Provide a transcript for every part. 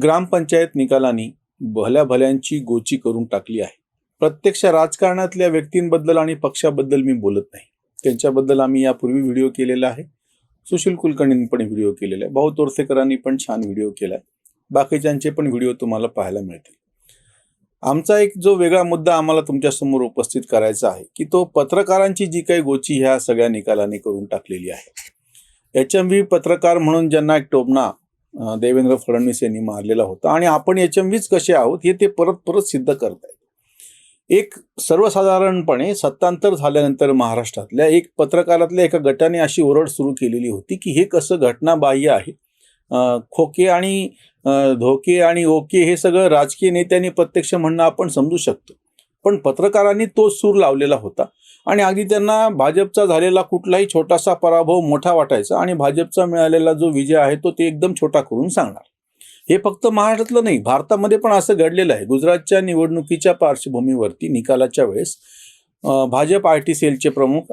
ग्रामपंचायत निकालांनी भल्या भल्यांची गोची करून टाकली आहे. प्रत्यक्ष राजकारणातल्या व्यक्तींबद्दल आणि पक्षाबद्दल मी बोलत नाही. त्यांच्याबद्दल आम्ही यापूर्वी व्हिडिओ केलेला आहे. सुशील कुलकर्णींनी पण व्हिडिओ केलेला आहे. भाऊ तोरसेकरांनी पण छान व्हिडिओ केला आहे. बाकीच्यांचे पण व्हिडिओ तुम्हाला पाहायला मिळतील. आमचा एक जो वेगळा मुद्दा आम्हाला तुमच्यासमोर उपस्थित करायचा आहे की तो पत्रकारांची जी काही गोची ह्या सगळ्या निकालांनी करून टाकलेली आहे. HMV पत्रकार म्हणून ज्यांना एक टोमणा देवेंद्र फडणवीस यांनी मारलेला होता आणि आपण HMVच कसे आहोत हे ते परत परत सिद्ध करतायत. एक सर्वसाधारणपणे सत्तांतर झाल्यानंतर महाराष्ट्रातल्या एक पत्रकारातल्या एका गटाने अशी ओरड सुरू केलेली होती की हे कसं घटनाबाह्य आहे. खोके आणि धोके आणि ओके हे सगळं राजकीय नेत्यांनी प्रत्यक्ष म्हणणं आपण समजू शकतो, पण पत्रकारांनी तो सूर लावलेला होता आणि अगदी त्यांना भाजपचा झालेला कुठलाही छोटासा पराभव मोठा वाटायचा आणि भाजपचा मिळालेला जो विजय आहे तो ते एकदम छोटा करून सांगणार. हे फक्त महाराष्ट्रातलं नाही, भारतामध्ये पण असं घडलेलं आहे. गुजरातच्या निवडणुकीच्या पार्श्वभूमीवरती निकालाच्या वेळेस भाजप IT सेलचे प्रमुख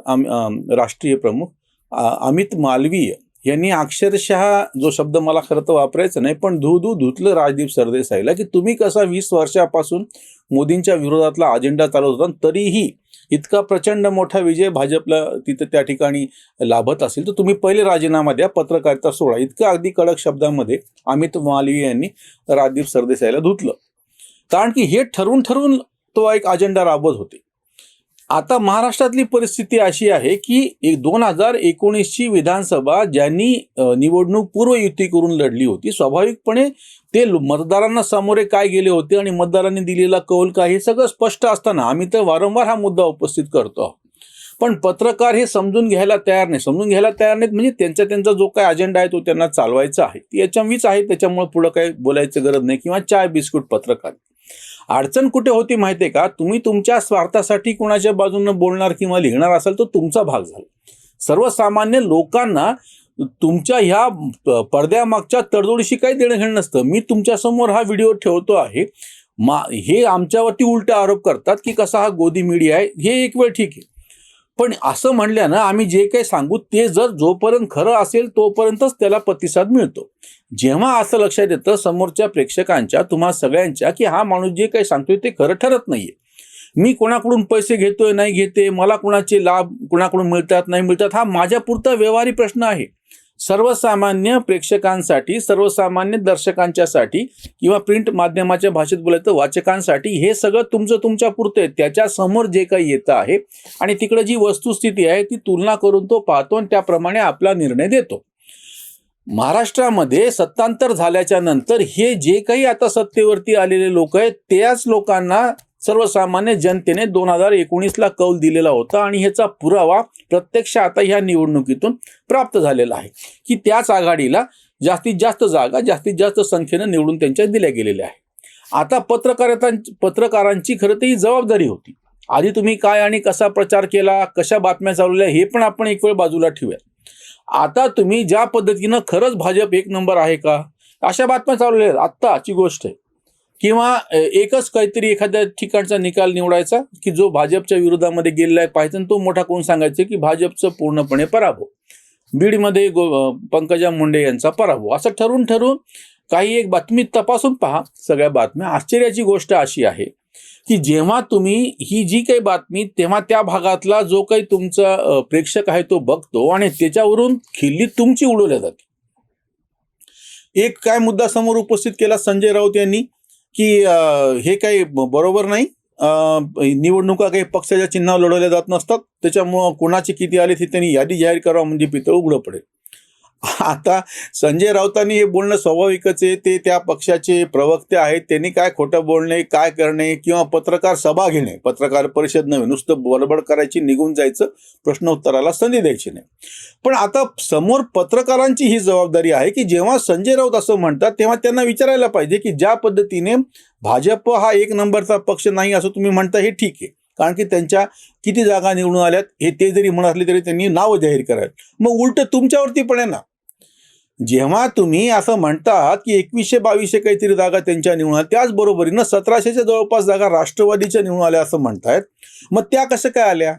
राष्ट्रीय प्रमुख अमित मालवीय यांनी अक्षरशः, जो शब्द मला खरं तर वापरायचं नाही, पण धुतलं राजदीप सरदेसाईला की तुम्ही कसा 20 वर्षापासून मोदींच्या विरोधातला अजेंडा चालवत होता, तरीही इतका प्रचंड मोठा विजय भाजपला तिथं त्या ठिकाणी लाभत असेल तर तुम्ही पहिले राजीनामा द्या, पत्रकारिता सोडा. इतकं अगदी कडक शब्दामध्ये अमित मालवीय यांनी राजदीप सरदेसाईला धुतलं, कारण की हे ठरवून तो एक अजेंडा राबवत होते. आता महाराष्ट्रातली परिस्थिती अशी आहे की 2019ची विधानसभा ज्यांनी निवडणूक पूर्व युती करून लढली होती, स्वाभाविकपणे ते मतदारांना सामोरे काय गेले होते आणि मतदारांनी दिलेला कौल काय हे सगळं स्पष्ट असताना आम्ही तर वारंवार हा मुद्दा उपस्थित करतो. पण पत्रकार हे समजून घ्यायला तयार नाहीत. म्हणजे त्यांचा जो काय अजेंडा आहे तो त्यांना चालवायचा आहे. ती HMVच आहे, त्याच्यामुळे पुढं काही बोलायचं गरज नाही, किंवा चाय बिस्कुट पत्रकार. अडचण कुठे होती माहितीये का? तुम्ही तुमच्या स्वार्थासाठी कुणाच्या बाजूनं बोलणार किंवा लिहिणार असाल तर तुमचा भाग झाला. सर्वसामान्य लोकांना तुमच्या ह्या पडद्यामागच्या तडजोडीशी काही देणं घेणं नसतं. मी तुमच्यासमोर हा व्हिडिओ ठेवतो आहे, हे आमच्यावरती उलटा आरोप करतात की कसा हा गोदी मीडिया आहे. हे एक वेळ ठीक आहे, पण असं म्हणल्यानं आम्ही जे काही सांगू ते जर जोपर्यंत खरं असेल तोपर्यंतच त्याला प्रतिसाद मिळतो. जेव्हा असं लक्षात येतं समोरच्या प्रेक्षकांच्या, तुम्हा सगळ्यांच्या, की हा माणूस जे काही सांगतोय ते खरं ठरत नाहीये, मी कोणाकडून पैसे घेतोय नाही घेते, मला कोणाचे लाभ कोणाकडून मिळतात नाही मिळतात, हा माझ्या पुरता व्यवहारी प्रश्न आहे. सर्वसामान्य प्रेक्षकांसाठी, सर्वसामान्य दर्शकांच्यासाठी, किंवा प्रिंट माध्यमाच्या भाषेत बोलायचं वाचकांसाठी हे सगळं तुमच्या पुरतं आहे. त्याच्या समोर जे काही येतं आहे आणि तिकडे जी वस्तुस्थिती आहे ती तुलना करून तो पाहतो आणि त्याप्रमाणे आपला निर्णय देतो. महाराष्ट्रामध्ये सत्तांतर झाल्याच्या नंतर हे जे काही आता सत्तेवरती आलेले लोक आहेत त्याच लोकांना सर्वसामान्य जनतेने 2019ला कौल दिलेला होता आणि ह्याचा पुरावा प्रत्यक्ष आता ह्या निवडणुकीतून प्राप्त झालेला आहे की त्याच आघाडीला जास्तीत जास्त जागा जास्तीत जास्त संख्येनं निवडून त्यांच्या दिल्या गेलेल्या आहे. आता पत्रकारांची खरं तर ही जबाबदारी होती. आधी तुम्ही काय आणि कसा प्रचार केला, कशा बातम्या चालवल्या हे पण आपण एक वेळ बाजूला ठेवूया. आता तुम्ही ज्या पद्धतीनं खरंच भाजप एक नंबर आहे का अशा बातम्या चालवल्या आहेत, आत्ताची गोष्ट आहे, किंवा एकच काहीतरी एखाद्या ठिकाणचा निकाल निवडायचा की जो भाजपच्या विरोधामध्ये गेलेला आहे पाहायचा, तो मोठा करून सांगायचं की भाजपचं पूर्णपणे पराभव, बीडमध्ये पंकजा मुंडे यांचा पराभव, असं ठरवून काही एक बातमी तपासून पहा सगळ्या बातम्या. आश्चर्याची गोष्ट अशी आहे की जेव्हा तुम्ही ही जी काही बातमी, तेव्हा त्या भागातला जो काही तुमचा प्रेक्षक आहे तो बघतो आणि त्याच्यावरून खिल्ली तुमची उडवल्या जाते. एक काय मुद्दा समोर उपस्थित केला संजय राऊत यांनी की हे काही बरोबर नाही, निवडणुका काही पक्षाच्या चिन्हावर लढवल्या जात नसतात, त्याच्यामुळं कोणाचे किती आले ते त्यांनी यादी जाहीर करावं म्हणजे पितळ उघडं पडेल. आता संजय राऊतांनी हे बोलणं स्वाभाविकच आहे, ते त्या पक्षाचे प्रवक्ते आहेत, त्यांनी काय खोटं बोलणे, काय करणे, किंवा पत्रकार सभा घेणे, पत्रकार परिषद नव्हे, नुसतं बडबड करायची निघून जायचं, प्रश्न उत्तराला संधी द्यायची नाही. पण आता समोर पत्रकारांची ही जबाबदारी आहे की जेव्हा संजय राऊत असं म्हणतात तेव्हा त्यांना विचारायला पाहिजे की ज्या पद्धतीने भाजप हा एक नंबरचा पक्ष नाही असं तुम्ही म्हणता हे ठीक आहे, कारण की त्यांच्या किती जागा निवडून आल्यात हे ते जरी म्हणत असले तरी त्यांनी नावं जाहीर करायला, मग उलट तुमच्यावरती पण आहे ना. जेव्हा तुम्ही असं म्हणतात की 2100-2200 काहीतरी जागा त्यांच्या निवडून आल्या, त्याचबरोबरीनं 1700च्या जवळपास जागा राष्ट्रवादीच्या निवडून आल्या असं म्हणतायत, मग त्या कसं काय आल्या?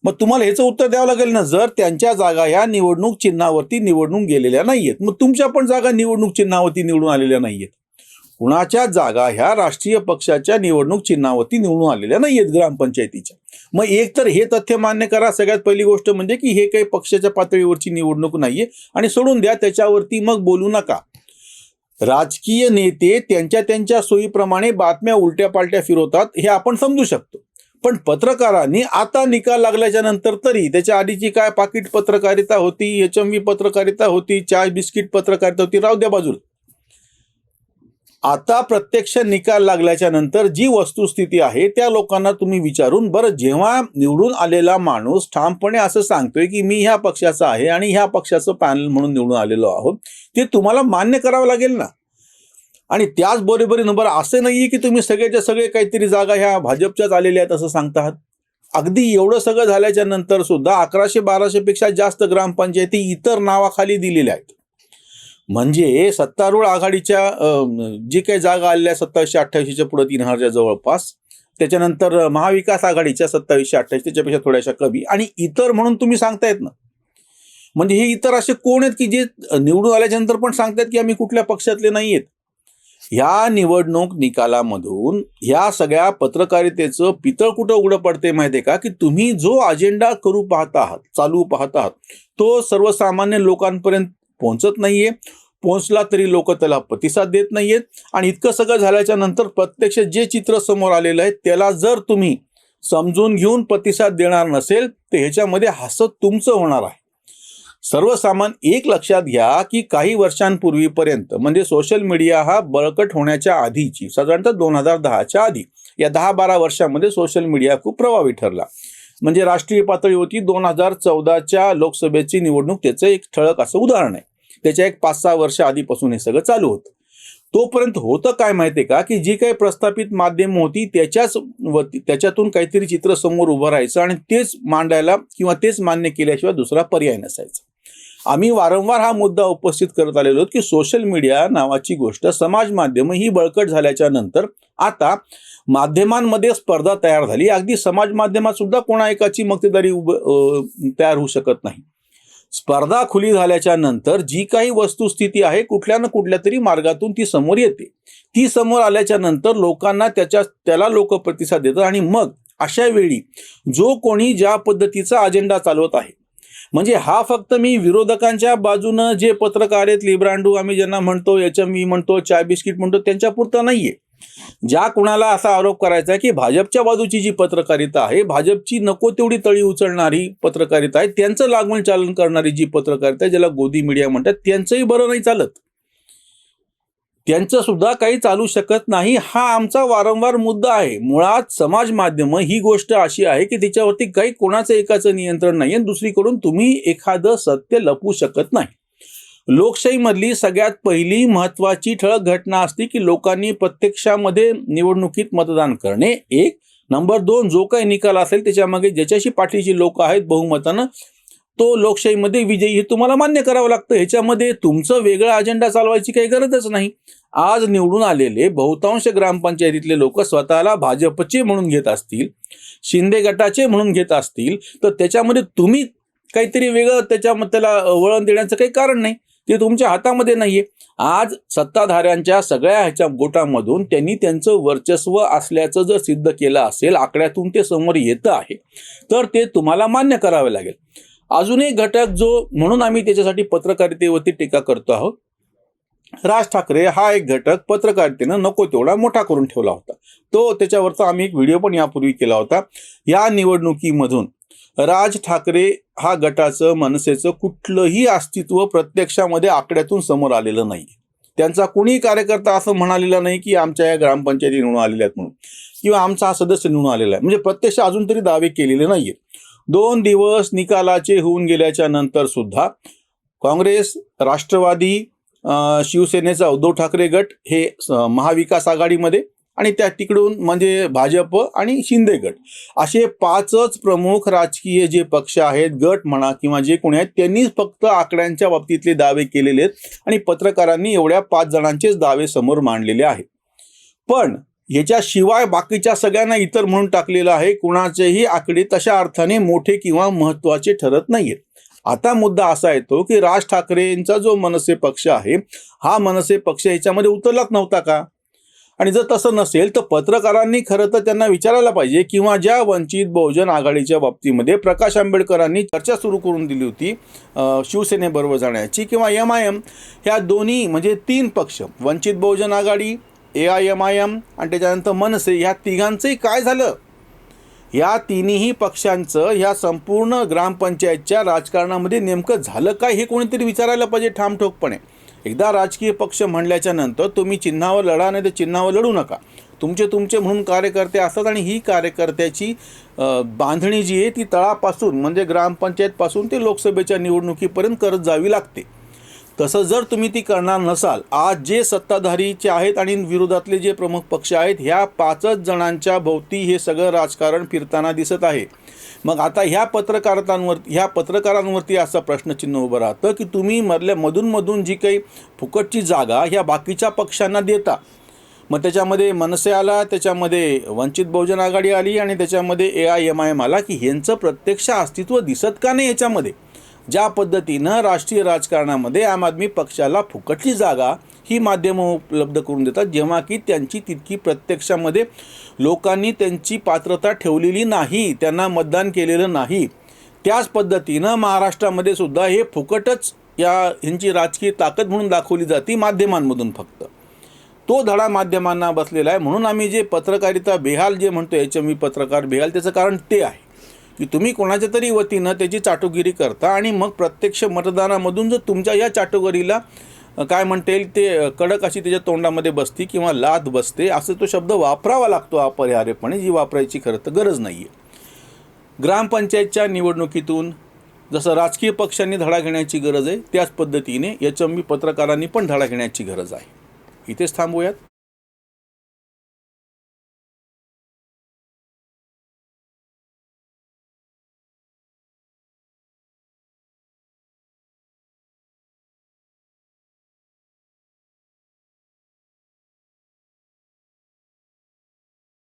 मग तुम्हाला ह्याचं उत्तर द्यावं लागेल ना. जर त्यांच्या जागा ह्या निवडणूक चिन्हावरती निवडून गेलेल्या नाहीयेत, मग तुमच्या पण जागा निवडणूक चिन्हावरती निवडून आलेल्या नाहीयेत, कुणाच्या जागा ह्या राष्ट्रीय पक्षाच्या निवडणूक चिन्हावरती निवडून आलेल्या नाही आहेत ग्रामपंचायतीच्या. मग एक तर हे तथ्य मान्य करा, सगळ्यात पहिली गोष्ट म्हणजे की हे काही पक्षाच्या पातळीवरची निवडणूक नाहीये, आणि सोडून द्या, त्याच्यावरती मग बोलू नका. राजकीय नेते त्यांच्या सोयीप्रमाणे बातम्या उलट्या पालट्या फिरवतात, हे आपण समजू शकतो. पण पत्रकारांनी आता निकाल लागल्याच्या नंतर तरी त्याच्या आधीची काय पाकिट पत्रकारिता होती, HMV पत्रकारिता होती, चाय बिस्किट पत्रकारिता होती, राहू द्या बाजूला. आता प्रत्यक्ष निकाल लागल्याच्या नंतर जी वस्तुस्थिती आहे त्या लोकांना तुम्ही विचारून, बरं, जेव्हा निवडून आलेला माणूस ठामपणे असं सांगतोय की मी ह्या पक्षाचा आहे आणि ह्या पक्षाचं पॅनल म्हणून निवडून आलेलो आहोत, ते तुम्हाला मान्य करावं लागेल ना. आणि त्याचबरोबरीनं बरं असं नाहीये की तुम्ही सगळ्याच्या सगळे काहीतरी जागा ह्या भाजपच्याच आलेल्या आहेत असं सांगता आहात. अगदी एवढं सगळं झाल्याच्या नंतर सुद्धा 1100-1200 पेक्षा जास्त ग्रामपंचायती इतर नावाखाली दिलेल्या आहेत. म्हणजे सत्तारूढ आघाडीच्या जी काही जागा आलेल्या 2788च्या पुढे 3000च्या जवळपास, त्याच्यानंतर महाविकास आघाडीच्या 2728 त्याच्यापेक्षा थोड्याशा कमी, आणि इतर म्हणून तुम्ही सांगतायत ना. म्हणजे हे इतर असे कोण आहेत की जे निवडून आल्याच्या नंतर पण सांगतायत की आम्ही कुठल्या पक्षातले नाही आहेत. ह्या निवडणूक निकालामधून ह्या सगळ्या पत्रकारितेचं पितळ कुठं उघडं पडते माहितीये का, की तुम्ही जो अजेंडा करू पाहत आहात, चालू पाहत आहात, तो सर्वसामान्य लोकांपर्यंत पोहोचत नाहीये. पोहोचला तरी लोक त्याला प्रतिसाद देत नाहीयेत. आणि इतकं सगळं झाल्याच्या नंतर प्रत्यक्ष जे चित्र समोर आलेलं आहे त्याला जर तुम्ही समजून घेऊन प्रतिसाद देणार नसेल तर ह्याच्यामध्ये हसत तुमचं होणार आहे. सर्वसामान्य एक लक्षात घ्या की काही वर्षांपूर्वीपर्यंत, म्हणजे सोशल मीडिया हा बळकट होण्याच्या आधीची, साधारणतः 2010च्या आधी, या 10-12 वर्षामध्ये सोशल मीडिया खूप प्रभावी ठरला. म्हणजे राष्ट्रीय पातळीवरती 2014च्या लोकसभेची निवडणूक त्याचं एक ठळक असं उदाहरण आहे. त्याच्या एक 5-6 वर्ष आधीपासून हे सगळं चालू होतं. तोपर्यंत होतं काय माहितीये का, की जी काही प्रस्थापित माध्यम होती त्याच्यातून काहीतरी चित्र समोर उभं राहायचं आणि तेच मांडायला किंवा तेच मान्य केल्याशिवाय दुसरा पर्याय नसायचा. आम्ही वारंवार हा मुद्दा उपस्थित करत आलेलो आहोत की सोशल मीडिया नावाची गोष्ट, समाज माध्यम ही बळकट झाल्याच्या नंतर आता माध्यमांमध्ये स्पर्धा तयार झाली. अगदी समाज माध्यमात सुद्धा कोणा एकाची मक्तेदारी तयार होऊ शकत नाही. स्पर्धा खुली झाल्याच्या नंतर जी काही वस्तुस्थिती आहे कुठल्या ना कुठल्या तरी मार्गातून ती समोर येते. ती समोर आल्याच्या नंतर लोकांना त्याला लोक प्रतिसाद देतात. आणि मग अशा वेळी जो कोणी ज्या पद्धतीचा अजेंडा चालवत आहे, म्हणजे हा फक्त मी विरोधकांच्या बाजूनं जे पत्रकार आहेत, लिब्रांडू आम्ही ज्यांना म्हणतो, HMV म्हणतो, चाय बिस्किट म्हणतो, त्यांच्यापुरता नाहीये. ज्या कुणाला असा आरोप करायचा आहे की भाजपच्या बाजूची जी पत्रकारिता आहे, भाजपची नको तेवढी तळी उचलणारी पत्रकारिता आहे, त्यांचं लागवण चालन करणारी जी पत्रकारिता आहे, ज्याला गोदी मीडिया म्हणतात, त्यांचंही बरं नाही चालत, त्यांचं सुद्धा काही चालू शकत नाही. हा आमचा वारंवार मुद्दा आहे. मुळात समाज माध्यम ही गोष्ट अशी आहे की त्याच्यावरती काही कोणाचं एकाचं नियंत्रण नाही आणि दुसरीकडून तुम्ही एखादं सत्य लपवू शकत नाही. लोकशाहीमधली सगळ्यात पहिली महत्वाची ठळक घटना असते की लोकांनी प्रत्यक्षामध्ये निवडणुकीत मतदान करणे. एक. नंबर 2, जो काही निकाल असेल त्याच्यामागे ज्याच्याशी पाठीची लोक आहेत बहुमतानं, तो लोकशाहीमध्ये विजयी हे तुम्हाला मान्य करावं लागतं. ह्याच्यामध्ये तुमचं वेगळा अजेंडा चालवायची काही गरजच नाही. आज निवडून आलेले बहुतांश ग्रामपंचायतीतले लोक स्वतःला भाजपचे म्हणून घेत असतील, शिंदे गटाचे म्हणून घेत असतील, तर त्याच्यामध्ये तुम्ही काहीतरी वेगळं त्याला वळण देण्याचं काही कारण नाही. ते तुमच्या हातामध्ये नाहीये. आज सत्ताधाऱ्यांच्या सगळ्या ह्याच्या गोटामधून त्यांनी त्यांचं वर्चस्व असल्याचं जर सिद्ध केलं असेल, आकड्यातून ते समोर येतं आहे, तर ते तुम्हाला मान्य करावे लागेल. अजून एक घटक जो, म्हणून आम्ही त्याच्यासाठी पत्रकारितेवरती टीका करतो आहोत, राज ठाकरे हा एक घटक पत्रकारितेनं नको तेवढा मोठा करून ठेवला होता. त्याच्यावरचा आम्ही एक व्हिडिओ पण यापूर्वी केला होता. या निवडणुकीमधून राज ठाकरे हा गटाचं, मनसेचं कुठलंही अस्तित्व प्रत्यक्षामध्ये आकड्यातून समोर आलेलं नाही. त्यांचा कोणी कार्यकर्ता असं म्हणालेला नाही की आमच्या या ग्रामपंचायती निवडून आलेल्या आहेत म्हणून, किंवा आमचा हा सदस्य निवडून आलेला आहे. म्हणजे प्रत्यक्ष अजून तरी दावे केलेले नाहीये. 2 दिवस निकालाचे होऊन गेल्याच्या नंतर सुद्धा काँग्रेस, राष्ट्रवादी, शिवसेनेचा उद्धव ठाकरे गट हे महाविकास आघाडीमध्ये, आणि त्या तिकडून म्हणजे भाजप आणि शिंदे गट, असे 5च प्रमुख राजकीय जे पक्ष आहेत, गट म्हणा किंवा जे कोणी आहेत, त्यांनीच फक्त आकड्यांच्या बाबतीतले दावे केलेले आहेत आणि पत्रकारांनी एवढ्या 5 जणांचेच दावे समोर मांडलेले आहेत. पण याच्याशिवाय बाकीच्या सगळ्यांना इतर म्हणून टाकलेलं आहे. कुणाचेही आकडे तशा अर्थाने मोठे किंवा महत्वाचे ठरत नाहीयेत. आता मुद्दा असा येतो की राज ठाकरेंचा जो मनसे पक्ष आहे, हा मनसे पक्ष याच्यामध्ये उतरलाच नव्हता का? आणि जर तसं नसेल तर पत्रकारांनी खरं तर त्यांना विचारायला पाहिजे, किंवा ज्या वंचित बहुजन आघाडीच्या बाबतीमध्ये प्रकाश आंबेडकरांनी चर्चा सुरू करून दिली होती शिवसेनेबरोबर जाण्याची, किंवा MIM, ह्या दोन्ही म्हणजे 3 पक्ष, वंचित बहुजन आघाडी, AIMIM आणि त्याच्यानंतर मनसे, ह्या तिघांचंही काय झालं? या तिन्ही पक्षांचं ह्या संपूर्ण ग्रामपंचायतच्या राजकारणामध्ये नेमकं झालं काय हे कोणीतरी विचारायला पाहिजे ठामठोकपणे. एकदा राजकीय पक्ष म्हणल्याच्या नंतर तुम्ही चिन्हावर लढा, नाही तर चिन्हावर लढू नका. तुमचे म्हणून कार्यकर्ते असतात आणि ही कार्यकर्त्याची बांधणी जी आहे ती तळापासून म्हणजे ग्रामपंचायतपासून ते लोकसभेच्या निवडणुकीपर्यंत करत जावी लागते. तसं जर तुम्ही ती करणार नसाल, आज जे सत्ताधारीचे आहेत आणि विरोधातले जे प्रमुख पक्ष आहेत, ह्या 5च जणांच्या भोवती हे सगळं राजकारण फिरताना दिसत आहे. मग आता ह्या पत्रकारांवरती असा प्रश्नचिन्ह उभं राहतं की तुम्ही मधून जी काही फुकटची जागा ह्या बाकीच्या पक्षांना देता. मग त्याच्यामध्ये मनसे आला, त्याच्यामध्ये वंचित बहुजन आघाडी आली आणि त्याच्यामध्ये AIMIM आला, की ह्यांचं प्रत्यक्ष अस्तित्व दिसत का नाही याच्यामध्ये? ज्या पद्धतीनं राष्ट्रीय राजकारणामध्ये आम आदमी पक्षाला फुकटची जागा ही माध्यमं उपलब्ध करून देतात, जेव्हा की त्यांची तितकी प्रत्यक्षामध्ये लोकांनी त्यांची पात्रता ठेवलेली नाही, त्यांना मतदान केलेलं नाही. त्याच पद्धतीनं महाराष्ट्रामध्ये सुद्धा हे फुकटच ह्यांची राजकीय ताकद म्हणून दाखवली जाते माध्यमांमधून फक्त. तो धडा माध्यमांना बसलेला आहे. म्हणून आम्ही जे पत्रकारिता बेहाल जे म्हणतो, HMV पत्रकार बेहाल, त्याचं कारण ते आहे की तुम्ही कोणाच्या तरी वतीनं त्याची चाटुगिरी करता आणि मग प्रत्यक्ष मतदानामधून जर तुमच्या या चाटुगिरीला काय म्हणता येईल ते कडक अशी त्याच्या तोंडामध्ये बसती किंवा लाद बसते, असं तो शब्द वापरावा लागतो अपरिहार्यपणे, जी वापरायची खरं तर गरज नाही आहे. ग्रामपंचायतच्या निवडणुकीतून जसं राजकीय पक्षांनी धडा घेण्याची गरज आहे, त्याच पद्धतीने HMV पत्रकारांनी पण धडा घेण्याची गरज आहे. इथेच थांबूयात.